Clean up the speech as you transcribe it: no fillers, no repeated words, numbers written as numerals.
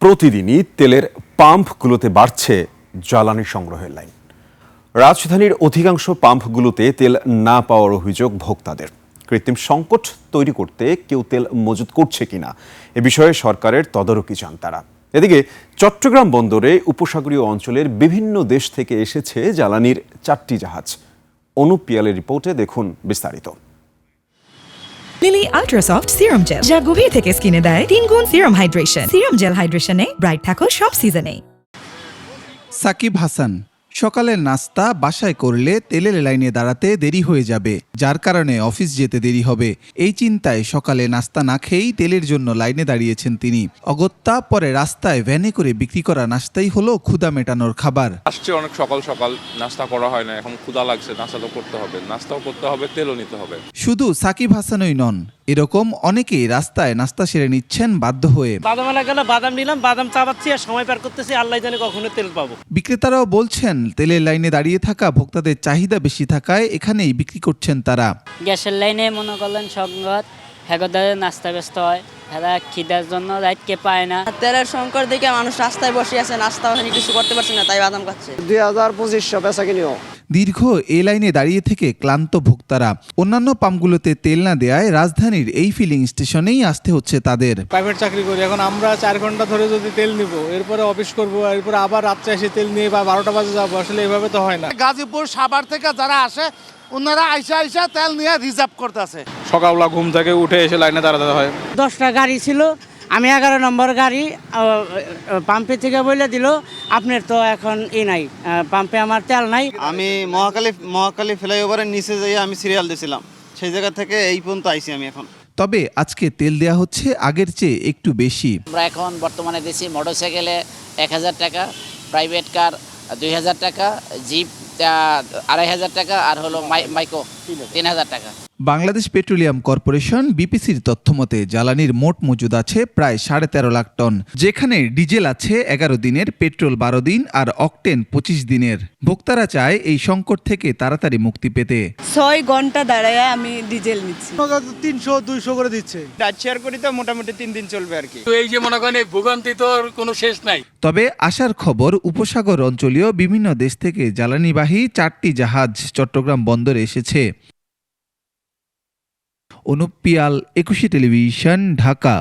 প্রতিদিনই তেলের পাম্পগুলোতে বাড়ছে জ্বালানি সংগ্রহের লাইন। রাজধানীর অধিকাংশ পাম্পগুলোতে তেল না পাওয়ার অভিযোগ ভোক্তাদের। কৃত্রিম সংকট তৈরি করতে কেউ তেল মজুত করছে কিনা এ বিষয়ে সরকারের তদারকি চান তারা। এদিকে চট্টগ্রাম বন্দরে উপসাগরীয় অঞ্চলের বিভিন্ন দেশ থেকে এসেছে জ্বালানির 4টি জাহাজ। অনুপ পিয়ালের রিপোর্টে দেখুন বিস্তারিত। লিলি আল্ট্রাসফট সিরাম জেল, যা গভীর থেকে স্কিনে দেয় 3 গুণ সিরাম হাইড্রেশন। সিরাম জেল হাইড্রেশনে ব্রাইট থাকো সব সিজনে। সাকিব হাসান, সকালের নাস্তা বাসায় করলে তেলের লাইনে দাঁড়াতে দেরি হয়ে যাবে, যার কারণে অফিস যেতে দেরি হবে। এই চিন্তায় সকালে নাস্তা না খেয়েই তেলের জন্য লাইনে দাঁড়িয়েছেন তিনি। অগত্যা পরে রাস্তায় ভ্যানে করে বিক্রি করা নাস্তাই হলো ক্ষুধা মেটানোর খাবার। আসছে অনেক সকাল সকাল, নাস্তা করা হয় না, এখন ক্ষুধা লাগছে, নাস্তা তো করতে হবে, নাস্তাও করতে হবে, তেলও নিতে হবে। শুধু সাকিব হাসানই নন, এরকম অনেকেই রাস্তায় নাস্তা সেরে নিচ্ছেন বাধ্য হয়ে। বাদাম এলাকা গেলে বাদাম নিলাম, বাদাম চাবাচ্ছি আর সময় পার করতেছি, আল্লাহ জানে কখনো তেল পাবো। বিক্রেতারাও বলছেন তেলের লাইনে দাঁড়িয়ে থাকা ভোক্তাদের চাহিদা বেশি থাকায় এখানেই বিক্রি করছেন তারা। গ্যাসের লাইনে মনে করলেন সংঘাত, হ্যাগদারে নাস্তা ব্যস্ত হয়, এরা খিদার জন্য রাইতকে পায় না। তেলের সংকট দেখে মানুষ রাস্তায় বসে আছে, নাস্তা কিছু করতে পারছে না, তাই বাদাম খাচ্ছে। 2200 বেচা কিনিও। দীর্ঘ এ লাইনে দাঁড়িয়ে থেকে ক্লান্ত ভোক্তারা। অন্যান্য পাম্পগুলোতে তেল না দেয়ায় রাজধানীর এই ফিলিং স্টেশনেই আসতে হচ্ছে তাদের। প্রাইভেট চাকরি করি, এখন আমরা 4 ঘন্টা ধরে যদি তেল নিব, এরপরে অফিস করব, এরপরে আবার রাত্রে এসে তেল নিয়ে বা 12টা বাজে যাবো, আসলে এভাবে তো হয় না। গাজীপুর সাভার থেকে যারা আসে ওনারা আইসা তেল নিয়ে রিজার্ভ করতেছে। সকালবেলা ঘুম থেকে উঠে এসে লাইনে দাঁড়াতে হয়। 10টা গাড়ি ছিল, আমি 11 নম্বর গাড়ি পাম্পে থেকে বলে দিল আপনার তো এখন নাই, পাম্পে আমার তেল নাই। আমি মহাকালী ফ্লাইওভারের নিচে যাই আমি সিরিয়াল দিয়েছিলাম, সেই জায়গা থেকে এই পর্যন্ত আইছি আমি এখন। তবে আজকে তেল দেয়া হচ্ছে আগের চেয়ে একটু বেশি। আমরা এখন বর্তমানে দিচ্ছি মোটরসাইকেলে 1000 টাকা, প্রাইভেট কার 2000 টাকা, জিপ 2500 টাকা, আর হলো মাইকো 3000 টাকা। বাংলাদেশ পেট্রোলিয়াম কর্পোরেশন বিপিসির তথ্যমতে জ্বালানির মোট মজুদ আছে প্রায় 13.5 লাখ টন, যেখানে ডিজেল আছে 11 দিনের, পেট্রোল 12 দিন আর অকটেন 25 দিনের। ভোক্তারা চায় এই সংকট থেকে তাড়াতাড়ি মুক্তি পেতে। 6 ঘন্টা দাঁড়ায় আমি ডিজেল নিচ্ছি, 300-200 করে দিচ্ছে। শেয়ার করি তো মোটামুটি 3 দিন চলবে আর কি। তো এই যে মনে করেন এই ভোগান্তি তো কোনো শেষ নাই। তবে আসার খবর, উপসাগর অঞ্চলীয় বিভিন্ন দেশ থেকে জ্বালানিবাহী 4টি জাহাজ চট্টগ্রাম বন্দরে এসেছে। অনুপ পিয়াল, 21 টেলিভিশন, ঢাকা।